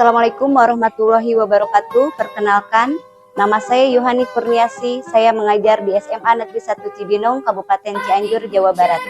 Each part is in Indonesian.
Assalamualaikum warahmatullahi wabarakatuh. Perkenalkan, nama saya Yohani Kurniasi. Saya mengajar di SMA Negeri 1 Cibinong, Kabupaten Cianjur, Jawa Barat.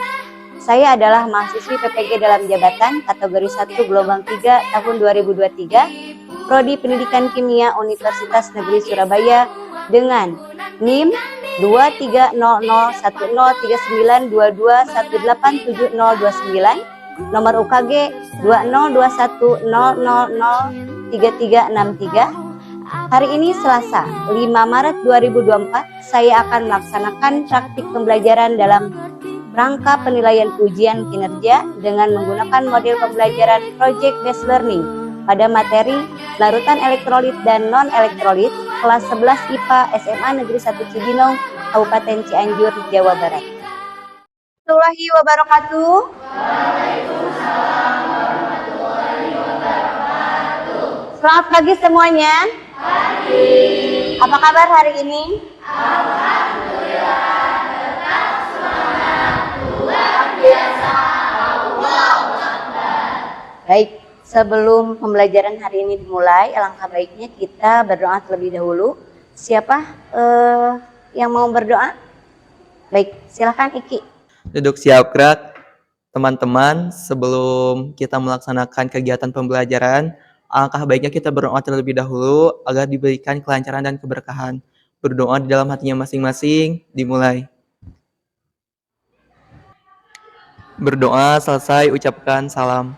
Saya adalah mahasiswi PPG dalam jabatan kategori 1 gelombang 3 tahun 2023, Prodi Pendidikan Kimia Universitas Negeri Surabaya dengan NIM 23010392218709, nomor UKG 202100003363. Hari ini Selasa, 5 Maret 2024, saya akan melaksanakan praktik pembelajaran dalam rangka penilaian ujian kinerja dengan menggunakan model pembelajaran Project Based Learning pada materi larutan elektrolit dan non-elektrolit kelas 11 IPA SMA Negeri 1 Cibinong, Kabupaten Cianjur, Jawa Barat. Warahmatullahi wabarakatuh. Waalaikumsalam warahmatullahi wabarakatuh. Selamat pagi semuanya. Pagi. Apa kabar hari ini? Alhamdulillah, tetap semangat, luar biasa. Allahu Akbar. Baik, sebelum pembelajaran hari ini dimulai, alangkah baiknya kita berdoa terlebih dahulu. Siapa yang mau berdoa? Baik, silakan Iki. Duduk siap gerak. Teman-teman, sebelum kita melaksanakan kegiatan pembelajaran, alangkah baiknya kita berdoa terlebih dahulu agar diberikan kelancaran dan keberkahan. Berdoa di dalam hatinya masing-masing, dimulai. Berdoa selesai, ucapkan salam.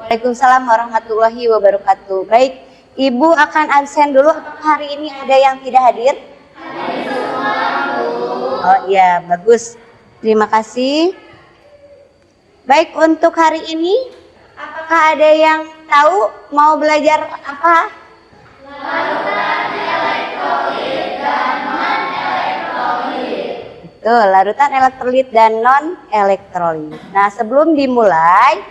Waalaikumsalam warahmatullahi wabarakatuh. Baik, Ibu akan absen dulu. Hari ini ada yang tidak hadir? Oh iya, bagus. Terima kasih. Baik, untuk hari ini, apakah ada yang tahu mau belajar apa? Larutan elektrolit dan non-elektrolit. Betul, larutan elektrolit dan non-elektrolit. Nah, sebelum dimulai,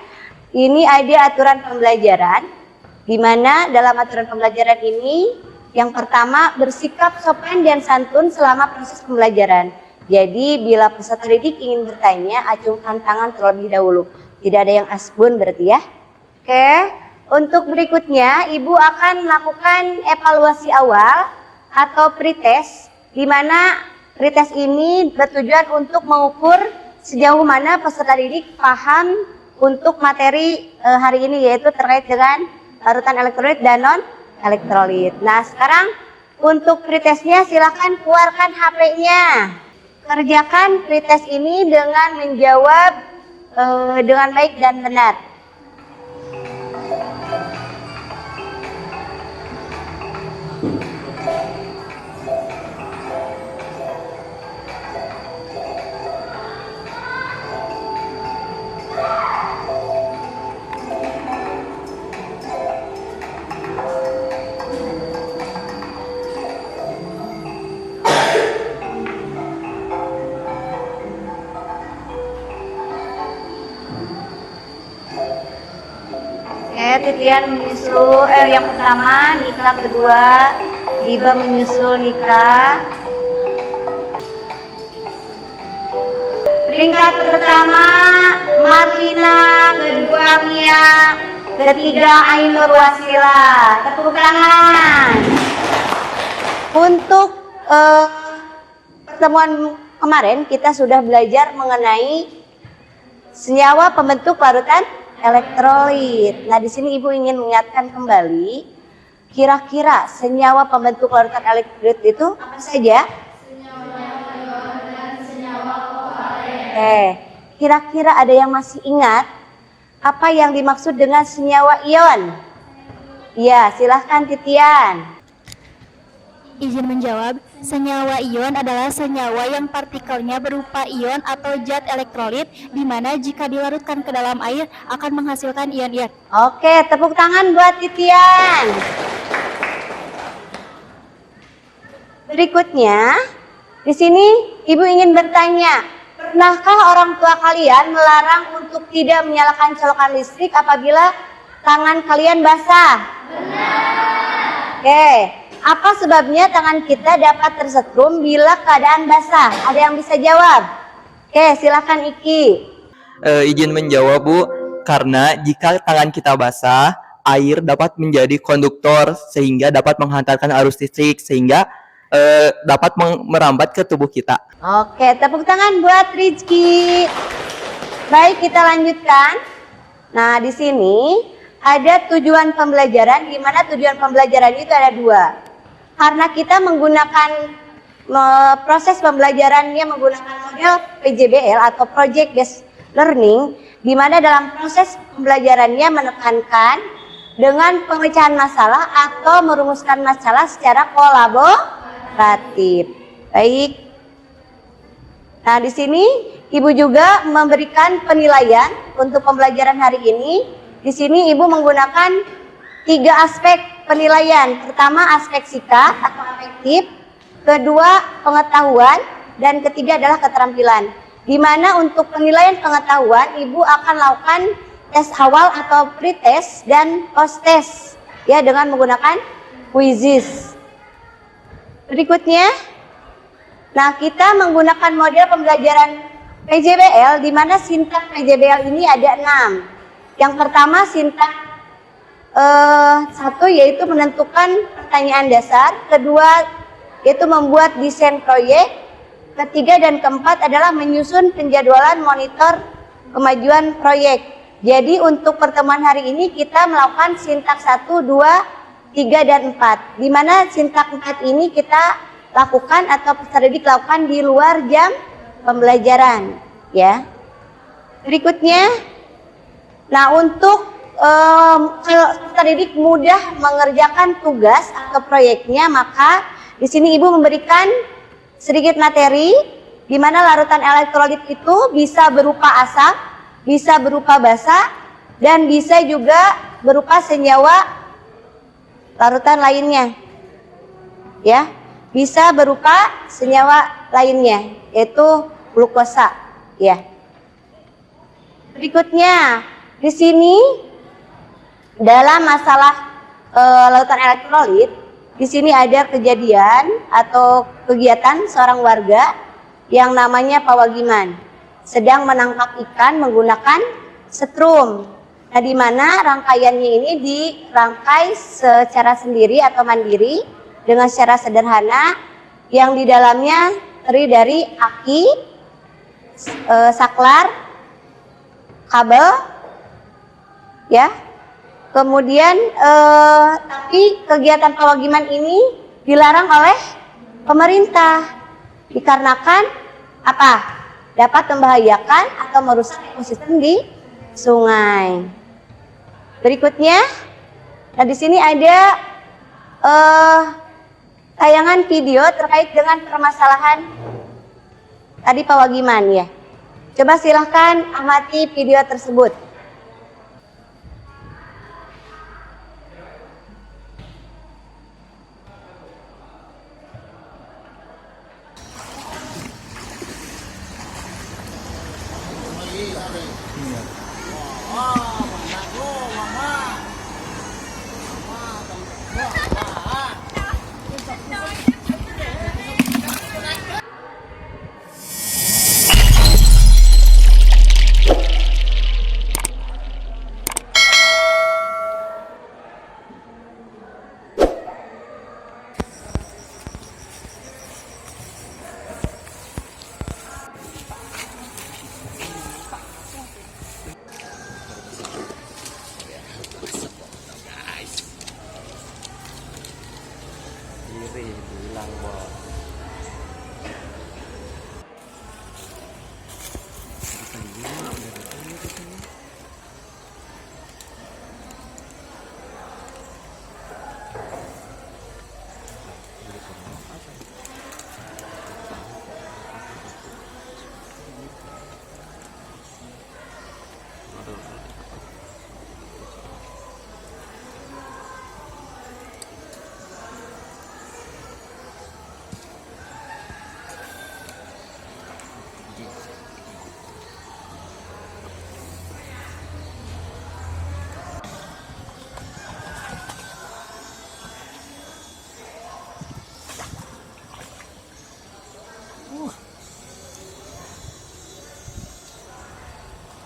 ini ada aturan pembelajaran. Di mana dalam aturan pembelajaran ini yang pertama bersikap sopan dan santun selama proses pembelajaran. Jadi bila peserta didik ingin bertanya, acungkan tangan terlebih dahulu. Tidak ada yang asbun berarti ya. Oke, untuk berikutnya Ibu akan melakukan evaluasi awal atau pretest, di mana pretest ini bertujuan untuk mengukur sejauh mana peserta didik paham untuk materi hari ini, yaitu terkait dengan larutan elektrolit dan non-elektrolit. Nah, sekarang untuk pretestnya silakan keluarkan HP-nya. Kerjakan pretest ini dengan menjawab dengan baik dan benar. Titian menyusul yang pertama, Nika kedua, Iba menyusul Nika. Peringkat pertama Marlina, kedua Mia, ketiga Ainur Wasila. Tepuk tangan. Untuk pertemuan kemarin kita sudah belajar mengenai senyawa pembentuk larutan elektrolit. Nah, di sini Ibu ingin mengingatkan kembali, kira-kira senyawa pembentuk larutan elektrolit itu apa saja? Senyawa ion dan senyawa kovalen. Kira-kira ada yang masih ingat apa yang dimaksud dengan senyawa ion? Ya, silahkan Titian. Izin menjawab, senyawa ion adalah senyawa yang partikelnya berupa ion atau zat elektrolit, di mana jika dilarutkan ke dalam air akan menghasilkan ion-ion. Oke, tepuk tangan buat Titian. Berikutnya, di sini Ibu ingin bertanya, pernahkah orang tua kalian melarang untuk tidak menyalakan colokan listrik apabila tangan kalian basah? Benar. Oke. Apa sebabnya tangan kita dapat tersetrum bila keadaan basah? Ada yang bisa jawab? Oke, silakan Iki. Izin menjawab, Bu. Karena jika tangan kita basah, air dapat menjadi konduktor sehingga dapat menghantarkan arus listrik sehingga dapat merambat ke tubuh kita. Oke, tepuk tangan buat Rizky. Baik, kita lanjutkan. Nah, di sini ada tujuan pembelajaran, di mana tujuan pembelajaran itu ada 2. Karena kita menggunakan proses pembelajarannya menggunakan model PJBL atau Project Based Learning, di mana dalam proses pembelajarannya menekankan dengan pemecahan masalah atau merumuskan masalah secara kolaboratif. Baik. Nah, di sini Ibu juga memberikan penilaian untuk pembelajaran hari ini. Di sini Ibu menggunakan 3 aspek penilaian. Pertama, aspek sikap atau afektif. Kedua, pengetahuan. Dan ketiga adalah keterampilan. Di mana untuk penilaian pengetahuan, Ibu akan lakukan tes awal atau pre-test dan post-test. Ya, dengan menggunakan quizzes. Berikutnya, nah kita menggunakan model pembelajaran PJBL, di mana sintak PJBL ini ada 6. Yang pertama sintak 1 yaitu menentukan pertanyaan dasar, kedua yaitu membuat desain proyek, ketiga dan keempat adalah menyusun penjadwalan monitor kemajuan proyek. Jadi untuk pertemuan hari ini kita melakukan sintak 1, 2, 3, dan 4. Di mana sintak 4 ini kita lakukan atau peserta didik lakukan di luar jam pembelajaran, ya. Berikutnya, nah untuk kalau peserta didik mudah mengerjakan tugas atau proyeknya, maka di sini Ibu memberikan sedikit materi di mana larutan elektrolit itu bisa berupa asap, bisa berupa basa, dan bisa juga berupa senyawa larutan lainnya. Ya, bisa berupa senyawa lainnya yaitu glukosa, ya. Berikutnya, di sini dalam masalah lautan elektrolit, di sini ada kejadian atau kegiatan seorang warga yang namanya Pawagiman sedang menangkap ikan menggunakan setrum. Nah, di mana rangkaiannya ini dirangkai secara sendiri atau mandiri dengan secara sederhana, yang di dalamnya terdiri dari aki, saklar, kabel, ya. Kemudian tapi kegiatan Pawagiman ini dilarang oleh pemerintah dikarenakan apa? Dapat membahayakan atau merusak ekosistem di sungai. Berikutnya, nah di sini ada tayangan video terkait dengan permasalahan tadi Pawagiman, ya. Coba silahkan amati video tersebut.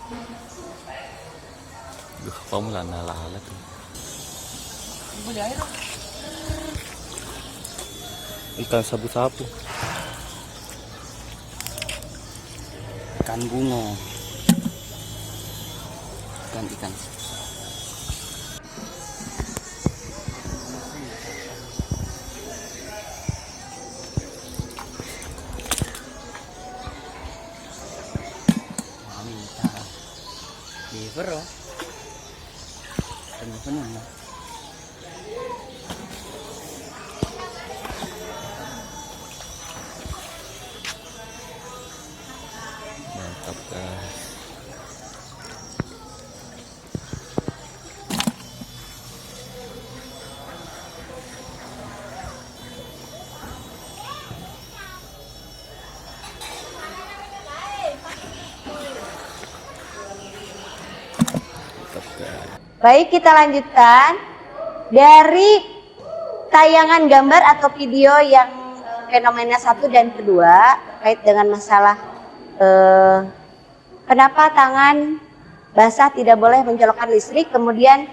Duh, kamu lala tuh. Ikan sapu-sapu. Ikan bungo. Ikan. Liver oh. Penuh lah. Mantap guys. Baik, kita lanjutkan dari tayangan gambar atau video yang fenomena 1 dan kedua terkait dengan masalah kenapa tangan basah tidak boleh mencolokkan listrik, kemudian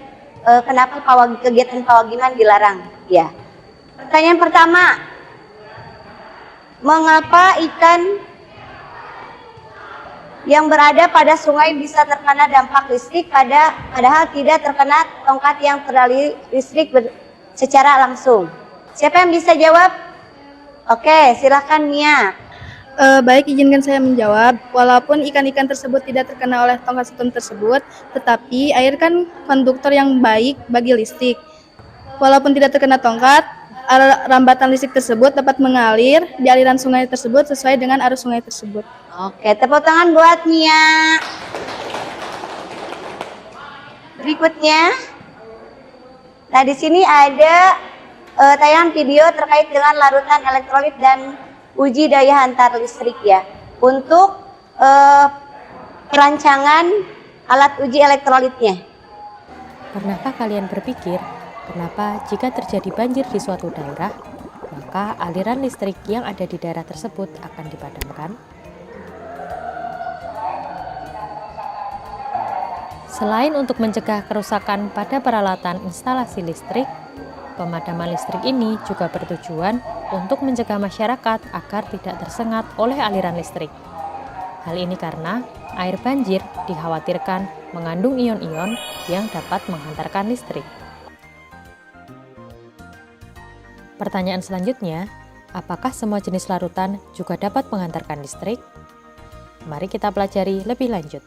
kenapa kegiatan pawagiman dilarang. Ya. Pertanyaan pertama, mengapa ikan yang berada pada sungai bisa terkena dampak listrik padahal tidak terkena tongkat yang teraliri listrik secara langsung? Siapa yang bisa jawab? Oke, silakan Mia. Baik, izinkan saya menjawab. Walaupun ikan-ikan tersebut tidak terkena oleh tongkat stun tersebut, tetapi air kan konduktor yang baik bagi listrik. Walaupun tidak terkena tongkat, rambatan listrik tersebut dapat mengalir di aliran sungai tersebut sesuai dengan arus sungai tersebut. Oke, tepuk tangan buat Mia. Berikutnya, nah di sini ada tayangan video terkait dengan larutan elektrolit dan uji daya hantar listrik ya. Untuk perancangan alat uji elektrolitnya. Pernahkah kalian berpikir, kenapa jika terjadi banjir di suatu daerah, maka aliran listrik yang ada di daerah tersebut akan dipadamkan? Selain untuk mencegah kerusakan pada peralatan instalasi listrik, pemadaman listrik ini juga bertujuan untuk mencegah masyarakat agar tidak tersengat oleh aliran listrik. Hal ini karena air banjir dikhawatirkan mengandung ion-ion yang dapat menghantarkan listrik. Pertanyaan selanjutnya, apakah semua jenis larutan juga dapat menghantarkan listrik? Mari kita pelajari lebih lanjut.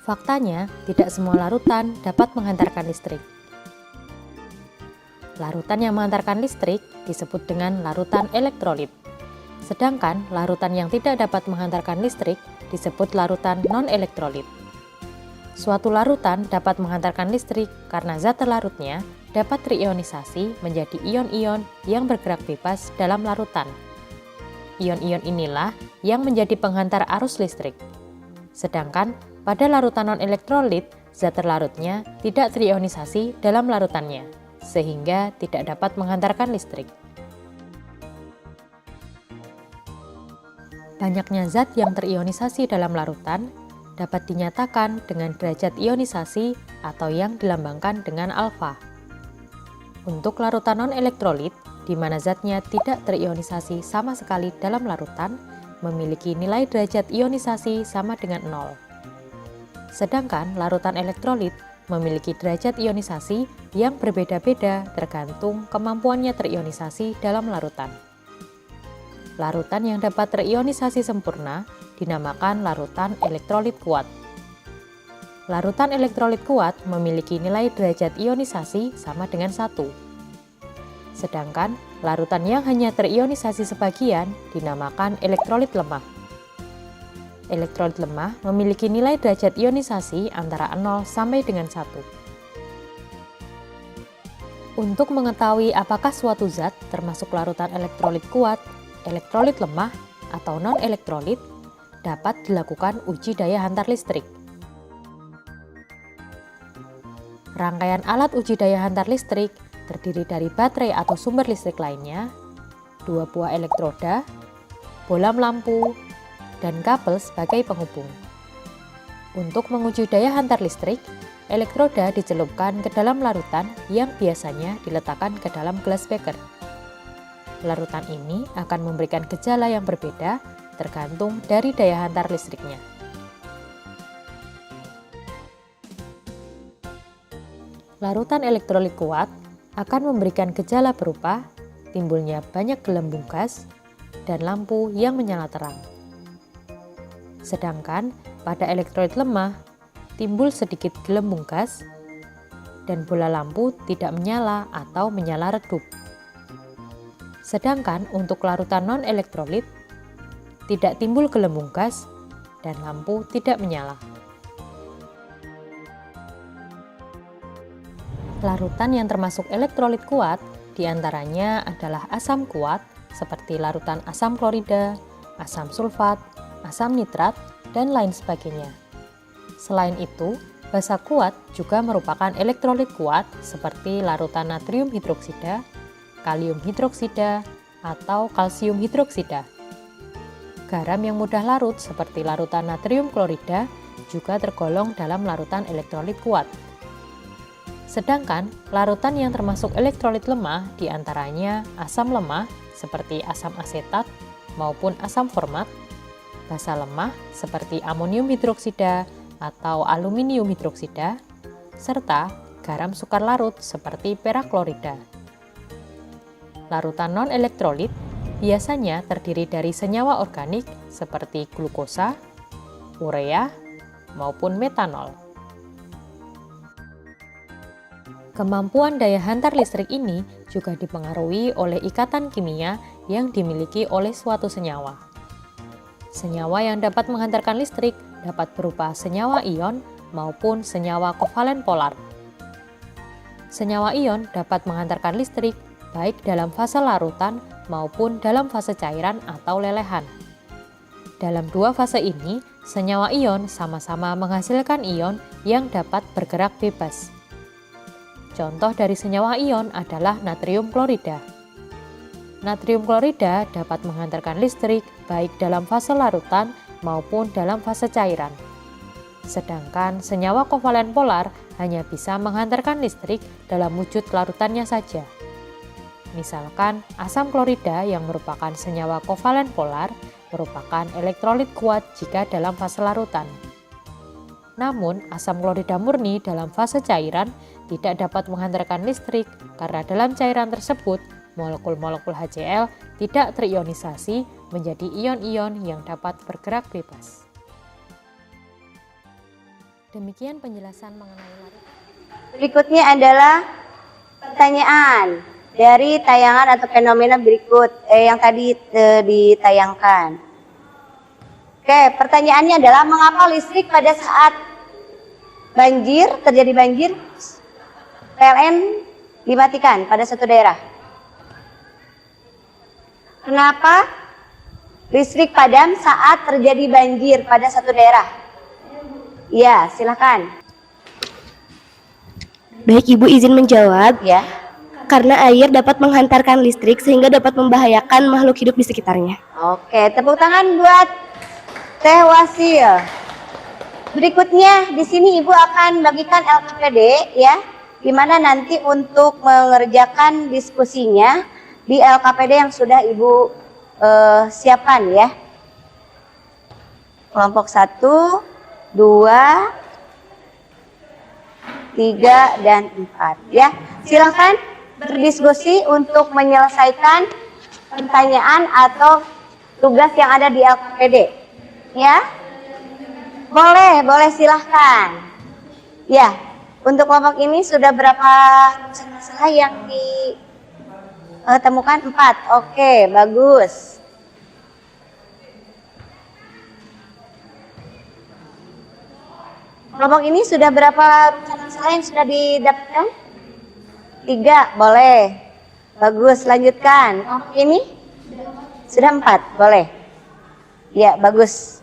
Faktanya, tidak semua larutan dapat menghantarkan listrik. Larutan yang menghantarkan listrik disebut dengan larutan elektrolit. Sedangkan larutan yang tidak dapat menghantarkan listrik disebut larutan non-elektrolit. Suatu larutan dapat menghantarkan listrik karena zat terlarutnya dapat terionisasi menjadi ion-ion yang bergerak bebas dalam larutan. Ion-ion inilah yang menjadi penghantar arus listrik. Sedangkan pada larutan non-elektrolit, zat terlarutnya tidak terionisasi dalam larutannya, sehingga tidak dapat menghantarkan listrik. Banyaknya zat yang terionisasi dalam larutan dapat dinyatakan dengan derajat ionisasi atau yang dilambangkan dengan alfa. Untuk larutan non-elektrolit, di mana zatnya tidak terionisasi sama sekali dalam larutan, memiliki nilai derajat ionisasi sama dengan 0. Sedangkan larutan elektrolit memiliki derajat ionisasi yang berbeda-beda tergantung kemampuannya terionisasi dalam larutan. Larutan yang dapat terionisasi sempurna dinamakan larutan elektrolit kuat. Larutan elektrolit kuat memiliki nilai derajat ionisasi sama dengan 1. Sedangkan larutan yang hanya terionisasi sebagian dinamakan elektrolit lemah. Elektrolit lemah memiliki nilai derajat ionisasi antara 0 sampai dengan 1. Untuk mengetahui apakah suatu zat termasuk larutan elektrolit kuat, elektrolit lemah, atau non-elektrolit, dapat dilakukan uji daya hantar listrik. Rangkaian alat uji daya hantar listrik terdiri dari baterai atau sumber listrik lainnya, 2 buah elektroda, bohlam lampu, dan kabel sebagai penghubung. Untuk menguji daya hantar listrik, elektroda dicelupkan ke dalam larutan yang biasanya diletakkan ke dalam gelas beker. Larutan ini akan memberikan gejala yang berbeda tergantung dari daya hantar listriknya. Larutan elektrolit kuat akan memberikan gejala berupa timbulnya banyak gelembung gas dan lampu yang menyala terang. Sedangkan pada elektrolit lemah, timbul sedikit gelembung gas dan bola lampu tidak menyala atau menyala redup. Sedangkan untuk larutan non-elektrolit, tidak timbul gelembung gas dan lampu tidak menyala. Larutan yang termasuk elektrolit kuat diantaranya adalah asam kuat seperti larutan asam klorida, asam sulfat, asam nitrat, dan lain sebagainya. Selain itu, basa kuat juga merupakan elektrolit kuat seperti larutan natrium hidroksida, kalium hidroksida, atau kalsium hidroksida. Garam yang mudah larut seperti larutan natrium klorida juga tergolong dalam larutan elektrolit kuat. Sedangkan larutan yang termasuk elektrolit lemah diantaranya asam lemah seperti asam asetat maupun asam format, basa lemah seperti amonium hidroksida atau aluminium hidroksida, serta garam sukar larut seperti peraklorida. Larutan non-elektrolit biasanya terdiri dari senyawa organik seperti glukosa, urea, maupun metanol. Kemampuan daya hantar listrik ini juga dipengaruhi oleh ikatan kimia yang dimiliki oleh suatu senyawa. Senyawa yang dapat menghantarkan listrik dapat berupa senyawa ion maupun senyawa kovalen polar. Senyawa ion dapat menghantarkan listrik baik dalam fase larutan maupun dalam fase cairan atau lelehan. Dalam dua fase ini, senyawa ion sama-sama menghasilkan ion yang dapat bergerak bebas. Contoh dari senyawa ion adalah natrium klorida. Natrium klorida dapat menghantarkan listrik baik dalam fase larutan maupun dalam fase cairan. Sedangkan senyawa kovalen polar hanya bisa menghantarkan listrik dalam wujud larutannya saja. Misalkan asam klorida yang merupakan senyawa kovalen polar merupakan elektrolit kuat jika dalam fase larutan. Namun, asam klorida murni dalam fase cairan tidak dapat menghantarkan listrik karena dalam cairan tersebut molekul-molekul HCl tidak terionisasi menjadi ion-ion yang dapat bergerak bebas. Demikian penjelasan mengenai larutan. Berikutnya adalah pertanyaan dari tayangan atau fenomena berikut yang tadi ditayangkan. Oke, pertanyaannya adalah mengapa listrik pada saat terjadi banjir, PLN dimatikan pada satu daerah? Kenapa listrik padam saat terjadi banjir pada satu daerah? Ya, silakan. Baik, Ibu izin menjawab. Ya. Karena air dapat menghantarkan listrik sehingga dapat membahayakan makhluk hidup di sekitarnya. Oke, tepuk tangan buat Teh Wasil. Berikutnya di sini Ibu akan bagikan LKPD ya, di mana nanti untuk mengerjakan diskusinya di LKPD yang sudah Ibu siapkan ya. Kelompok 1, 2, 3, dan 4 ya. Silakan berdiskusi untuk menyelesaikan pertanyaan atau tugas yang ada di LKPD ya. Boleh silahkan ya. Untuk kelompok ini sudah berapa masalah yang ditemukan? 4. Oke, bagus. Kelompok ini sudah berapa masalah yang sudah didapatkan? 3, boleh. Bagus, lanjutkan. Kelompok ini? Sudah 4, boleh. Ya, bagus.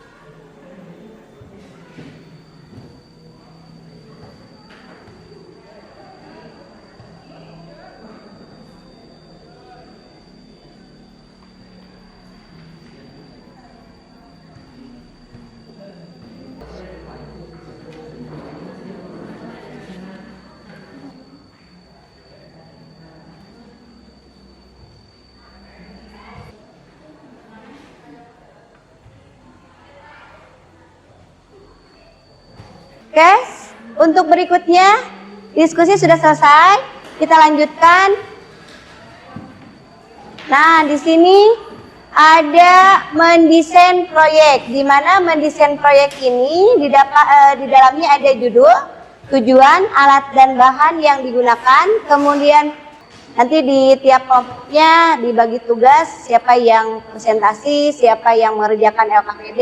Oke, untuk berikutnya diskusi sudah selesai. Kita lanjutkan. Nah, di sini ada mendesain proyek. Di mana mendesain proyek ini di dalamnya ada judul, tujuan, alat dan bahan yang digunakan. Kemudian nanti di tiap kelompoknya dibagi tugas, siapa yang presentasi, siapa yang mengerjakan LKPD,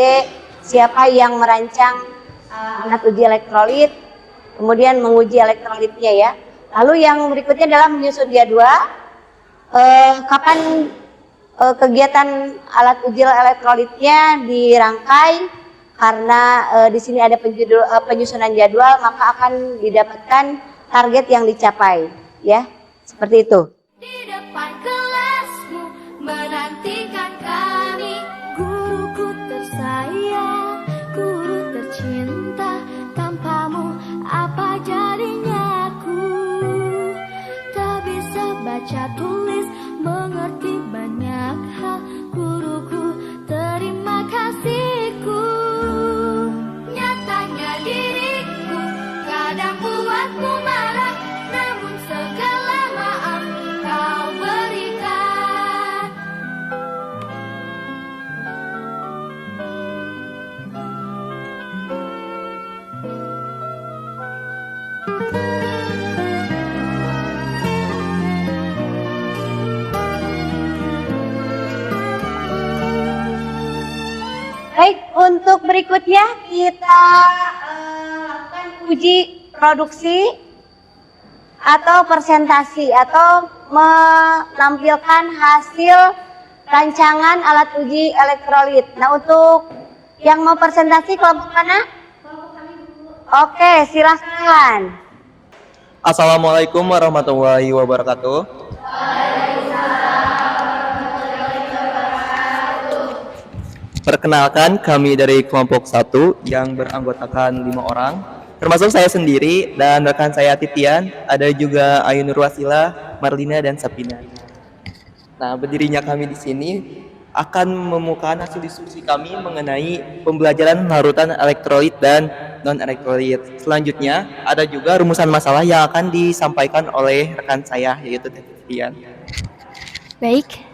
siapa yang merancang alat uji elektrolit, kemudian menguji elektrolitnya ya. Lalu yang berikutnya adalah menyusun jadwal, kapan kegiatan alat uji elektrolitnya dirangkai. Karena di sini ada penyusunan jadwal, maka akan didapatkan target yang dicapai ya. Seperti itu. Di depan kelasmu menantikan kami, guruku tersayang, guru tercinta, tanpamu apa jadinya aku? Tak bisa baca tulis, mengerti banyak hal, guruku terima kasihku. Nyatanya diriku kadang buatmu marah, namun segala maaf kau berikan. Baik, untuk berikutnya kita lakukan uji produksi atau presentasi atau menampilkan hasil rancangan alat uji elektrolit. Nah, untuk yang mau presentasi kelompok mana? Oke, silahkan. Assalamualaikum warahmatullahi wabarakatuh. Perkenalkan, kami dari kelompok 1 yang beranggotakan 5 orang, termasuk saya sendiri dan rekan saya Titian, ada juga Ayu Nurwasila, Marlina, dan Sapina. Nah, berdirinya kami di sini akan memukakan hasil diskusi kami mengenai pembelajaran larutan elektrolit dan non-elektrolit. Selanjutnya, ada juga rumusan masalah yang akan disampaikan oleh rekan saya, yaitu Titian. Baik.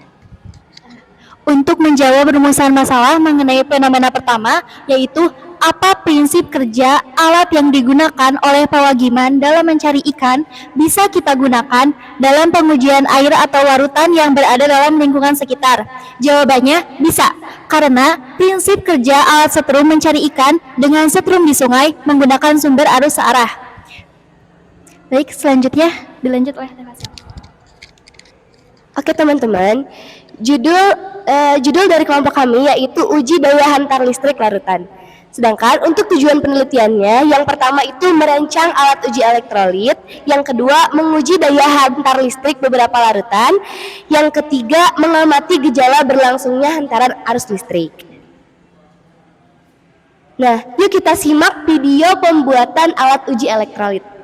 Untuk menjawab rumusan masalah mengenai fenomena pertama, yaitu apa prinsip kerja alat yang digunakan oleh pewagiman dalam mencari ikan bisa kita gunakan dalam pengujian air atau larutan yang berada dalam lingkungan sekitar? Jawabannya bisa, karena prinsip kerja alat setrum mencari ikan dengan setrum di sungai menggunakan sumber arus searah. Baik, selanjutnya dilanjut oleh Teh. Oke teman-teman, judul dari kelompok kami yaitu uji daya hantar listrik larutan. Sedangkan untuk tujuan penelitiannya, yang pertama itu merancang alat uji elektrolit, yang kedua menguji daya hantar listrik beberapa larutan, yang ketiga mengamati gejala berlangsungnya hantaran arus listrik. Nah, yuk kita simak video pembuatan alat uji elektrolit.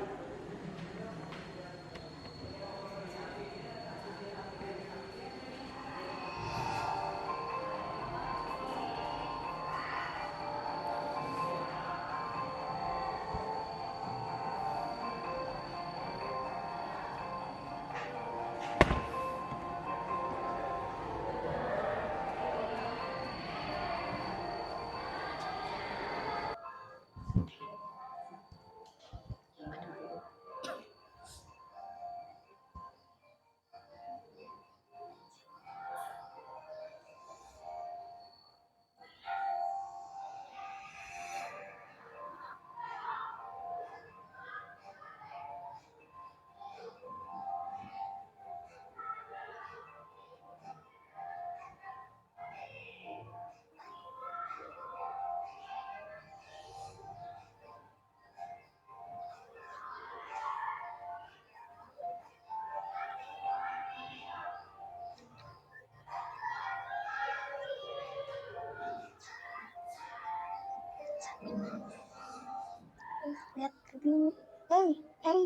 Lihat ke sini.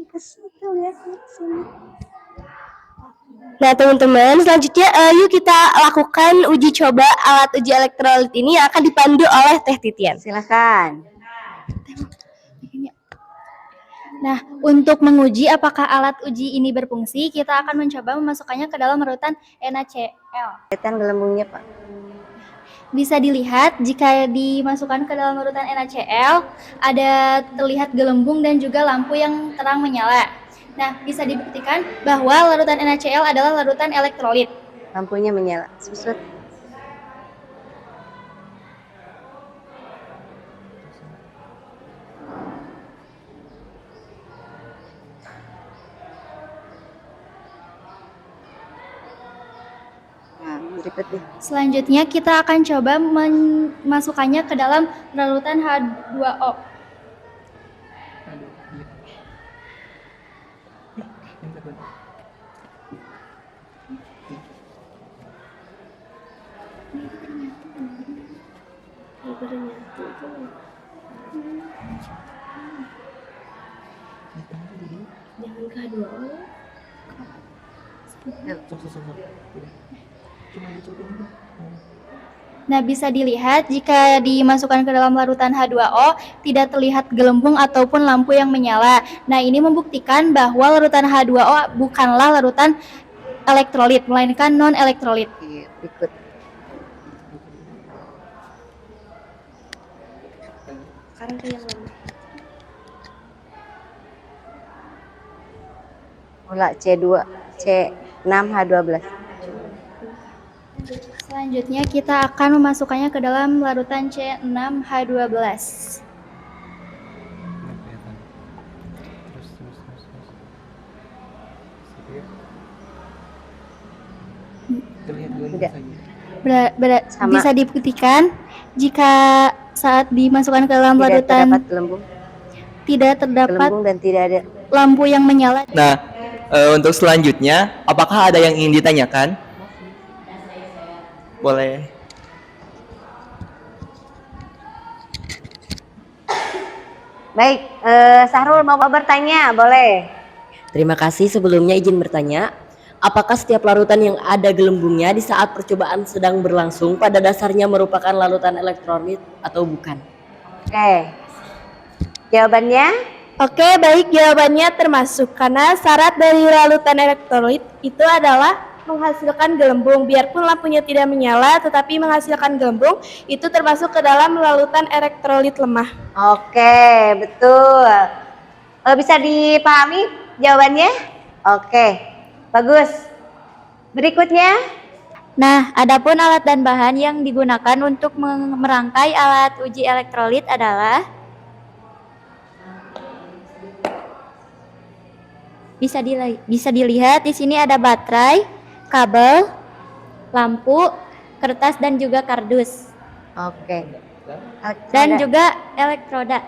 Ke situ, lihat ke sini. Nah teman-teman, selanjutnya yuk kita lakukan uji coba alat uji elektrolit ini yang akan dipandu oleh Teh Titian. Silakan. Nah, untuk menguji apakah alat uji ini berfungsi, kita akan mencoba memasukkannya ke dalam larutan NaCl. Kelihatan gelembungnya, Pak. Bisa dilihat jika dimasukkan ke dalam larutan NaCl, ada terlihat gelembung dan juga lampu yang terang menyala. Nah, bisa dibuktikan bahwa larutan NaCl adalah larutan elektrolit. Lampunya menyala. Susut. Nah, berikutnya. Selanjutnya kita akan coba memasukkannya ke dalam larutan H2O. Nah, bisa dilihat jika dimasukkan ke dalam larutan H2O tidak terlihat gelembung ataupun lampu yang menyala. Nah, ini membuktikan bahwa larutan H2O bukanlah larutan elektrolit, melainkan non-elektrolit. Iya, berikut. Sekarang ke yang lama. Bola C2, C6H12. Selanjutnya kita akan memasukkannya ke dalam larutan C6H12. Tidak. Sama. Bisa dibuktikan jika saat dimasukkan ke dalam Tidak larutan terdapat gelembung. tidak terdapat Gelembung dan tidak ada. lampu yang menyala. Nah, untuk selanjutnya, apakah ada yang ingin ditanyakan? Boleh. Baik, Sahrul mau bertanya, boleh. Terima kasih. Sebelumnya izin bertanya, apakah setiap larutan yang ada gelembungnya di saat percobaan sedang berlangsung pada dasarnya merupakan larutan elektrolit atau bukan? Oke. Jawabannya? Oke, baik, jawabannya termasuk karena syarat dari larutan elektrolit itu adalah menghasilkan gelembung. Biarpun lampunya tidak menyala tetapi menghasilkan gelembung, itu termasuk ke dalam larutan elektrolit lemah. Oke, betul. Bisa dipahami jawabannya? Oke, bagus. Berikutnya? Nah, adapun alat dan bahan yang digunakan untuk merangkai alat uji elektrolit adalah bisa dilihat di sini ada baterai, kabel, lampu, kertas dan juga kardus. Oke. Dan juga elektroda.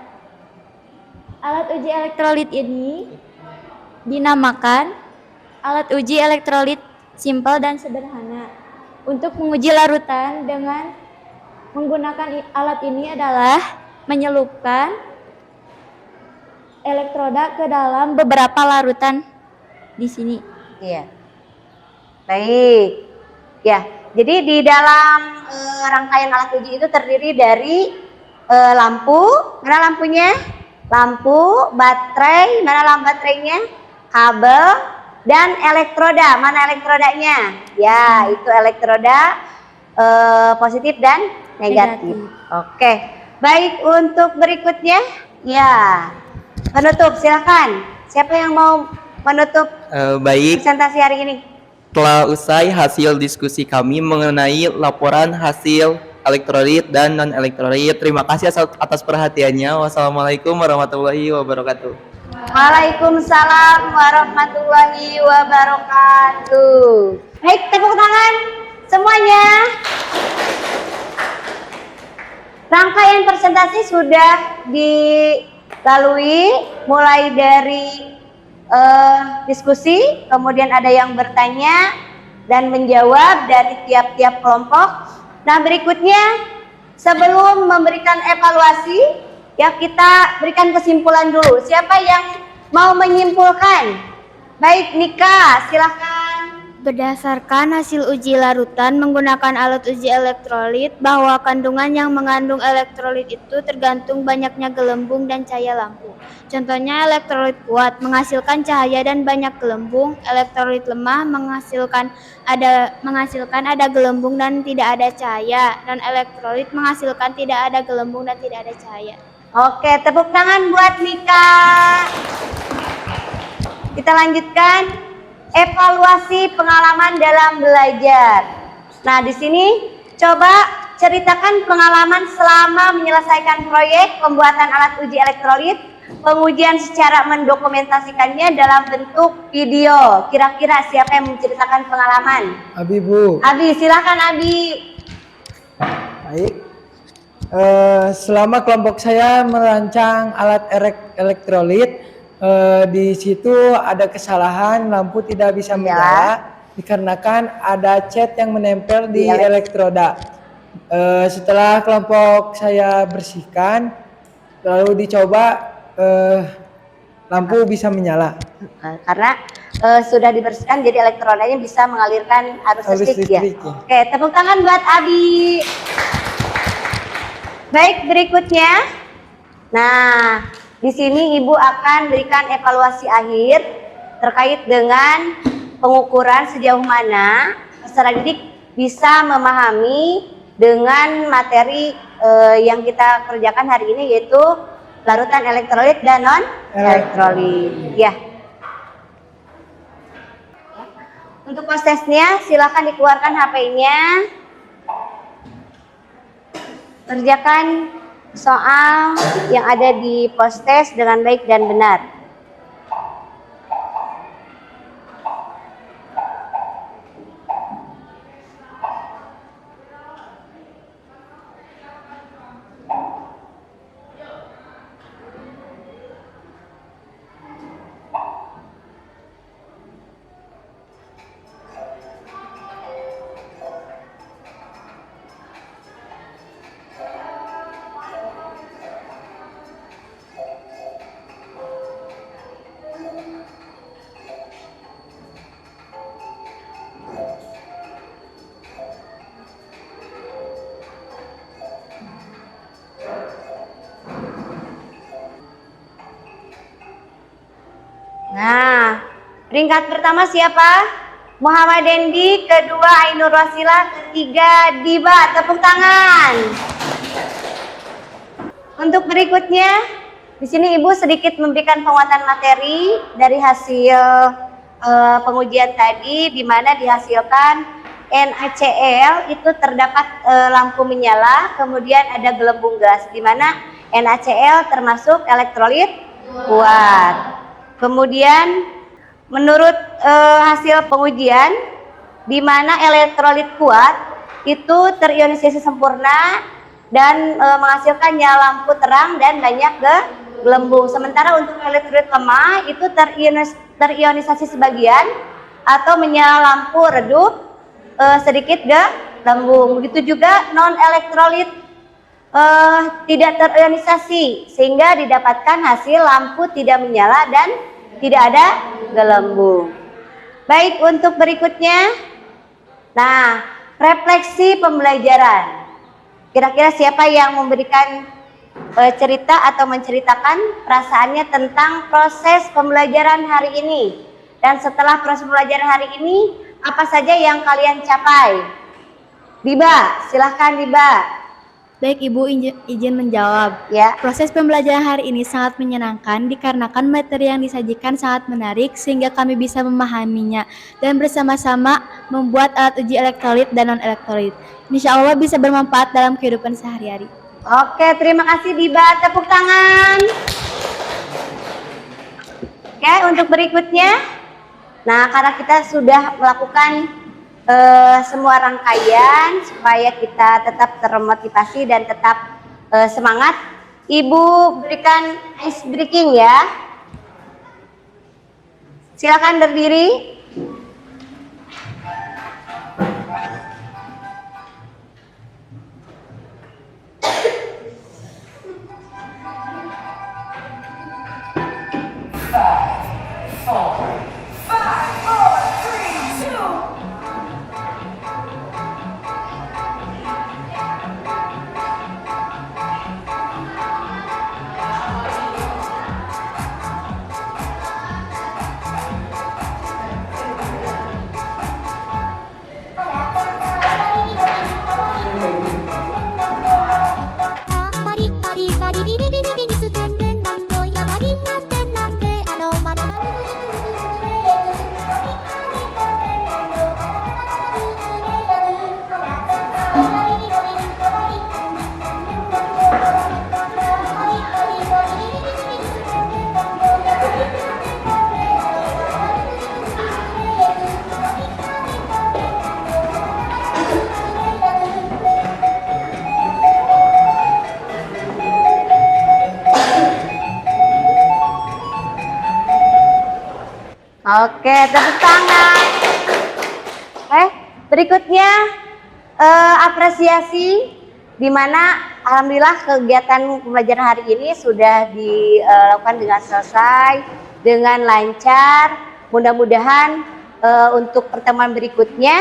Alat uji elektrolit ini dinamakan alat uji elektrolit simpel dan sederhana. Untuk menguji larutan dengan menggunakan alat ini adalah menyelupkan elektroda ke dalam beberapa larutan di sini. Iya. Baik. Ya, jadi di dalam rangkaian alat uji itu terdiri dari lampu, mana lampunya? Lampu, baterai, mana lampu baterainya? Kabel, dan elektroda, mana elektrodanya? Ya, itu elektroda positif dan negatif. Oke, baik, untuk berikutnya, ya, penutup, silakan. Siapa yang mau menutup Baik, presentasi hari ini? telah usai hasil diskusi kami mengenai laporan hasil elektrolit dan non-elektrolit. Terima kasih atas perhatiannya. Wassalamualaikum warahmatullahi wabarakatuh. Waalaikumsalam warahmatullahi wabarakatuh. Baik, tepuk tangan semuanya. Rangkaian presentasi sudah dilalui, mulai dari diskusi, kemudian ada yang bertanya dan menjawab dari tiap-tiap kelompok. Nah, berikutnya sebelum memberikan evaluasi, ya kita berikan kesimpulan dulu. Siapa yang mau menyimpulkan? Baik, Nika, silakan. Berdasarkan hasil uji larutan menggunakan alat uji elektrolit, bahwa kandungan yang mengandung elektrolit itu tergantung banyaknya gelembung dan cahaya lampu. Contohnya, elektrolit kuat menghasilkan cahaya dan banyak gelembung, elektrolit lemah menghasilkan ada gelembung dan tidak ada cahaya, dan elektrolit menghasilkan tidak ada gelembung dan tidak ada cahaya. Oke, tepuk tangan buat Mika. Kita lanjutkan. Evaluasi pengalaman dalam belajar. Nah, di sini coba ceritakan pengalaman selama menyelesaikan proyek pembuatan alat uji elektrolit, pengujian secara mendokumentasikannya dalam bentuk video. Kira-kira siapa yang menceritakan pengalaman? Abi, Bu. Abi, silakan Abi. Baik. Selama kelompok saya merancang alat elektrolit, di situ ada kesalahan lampu tidak bisa menyala dikarenakan ada cat yang menempel di elektroda. Setelah kelompok saya bersihkan, lalu dicoba, lampu bisa menyala. Karena sudah dibersihkan, jadi elektrodanya bisa mengalirkan arus listrik ya. Oke, tepuk tangan buat Abi. Baik, berikutnya. Nah, di sini Ibu akan berikan evaluasi akhir terkait dengan pengukuran sejauh mana peserta didik bisa memahami dengan materi yang kita kerjakan hari ini, yaitu larutan elektrolit dan non elektrolit. Ya. Untuk prosesnya silakan dikeluarkan HP-nya. Kerjakan soal yang ada di post-test dengan baik dan benar. Nah, peringkat pertama siapa? Muhammad Dendi, kedua Ainur Wasila, ketiga Diba. Tepuk tangan. Untuk berikutnya, di sini Ibu sedikit memberikan penguatan materi dari hasil pengujian tadi, di mana dihasilkan NaCl itu terdapat lampu menyala, kemudian ada gelembung gas, di mana NaCl termasuk elektrolit kuat. Kemudian menurut hasil pengujian, di mana elektrolit kuat itu terionisasi sempurna dan menghasilkan nyala lampu terang dan banyak gelembung. Sementara untuk elektrolit lemah itu terionisasi sebagian atau menyala lampu redup, sedikit gelembung. Begitu juga non elektrolit tidak terionisasi, sehingga didapatkan hasil lampu tidak menyala dan tidak ada gelembung. Baik, untuk berikutnya, nah, refleksi pembelajaran. Kira-kira siapa yang memberikan cerita atau menceritakan perasaannya tentang proses pembelajaran hari ini? Dan setelah proses pembelajaran hari ini, apa saja yang kalian capai? Diba, silahkan Diba. Baik, Ibu izin menjawab. Ya. Proses pembelajaran hari ini sangat menyenangkan dikarenakan materi yang disajikan sangat menarik sehingga kami bisa memahaminya dan bersama-sama membuat alat uji elektrolit dan non-elektrolit. Insya Allah bisa bermanfaat dalam kehidupan sehari-hari. Oke, terima kasih Diba. Tepuk tangan. Oke, untuk berikutnya. Nah, karena kita sudah melakukan semua rangkaian supaya kita tetap termotivasi dan tetap semangat, Ibu berikan ice breaking ya. Silakan berdiri. Oke, tepuk tangan. Berikutnya apresiasi, di mana alhamdulillah kegiatan pembelajaran hari ini sudah dilakukan dengan selesai, dengan lancar. Mudah-mudahan untuk pertemuan berikutnya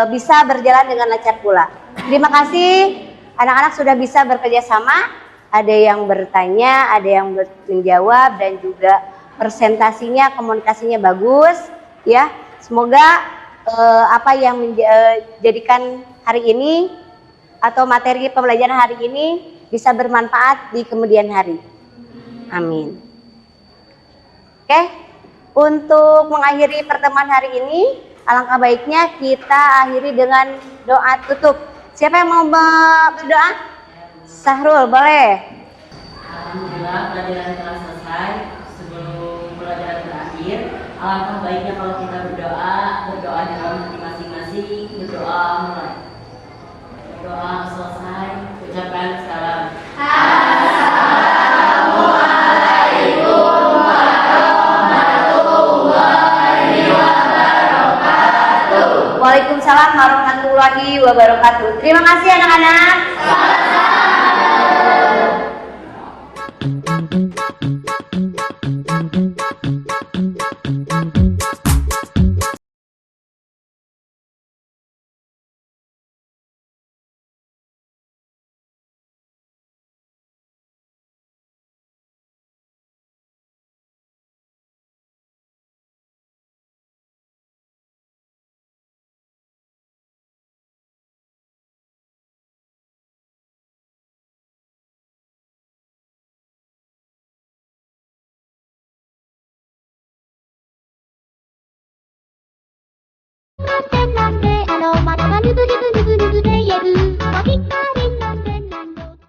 bisa berjalan dengan lancar pula. Terima kasih, anak-anak sudah bisa bekerja sama. Ada yang bertanya, ada yang menjawab, dan juga presentasinya, komunikasinya bagus. Ya, semoga apa yang menjadikan hari ini atau materi pembelajaran hari ini bisa bermanfaat di kemudian hari. Amin. Oke, untuk mengakhiri pertemuan hari ini, alangkah baiknya kita akhiri dengan doa tutup. Siapa yang mau berdoa? Sahrul, boleh. Alhamdulillah pelajaran telah selesai. Sebelum pelajaran berakhir, alangkah baiknya kalau kita berdoa dalam hati masing-masing. Berdoa mulai. Berdoa selesai, ucapkan salam. Assalamualaikum warahmatullahi wabarakatuh. Waalaikumsalam warahmatullahi wabarakatuh. Terima kasih anak-anak. Nande nande ano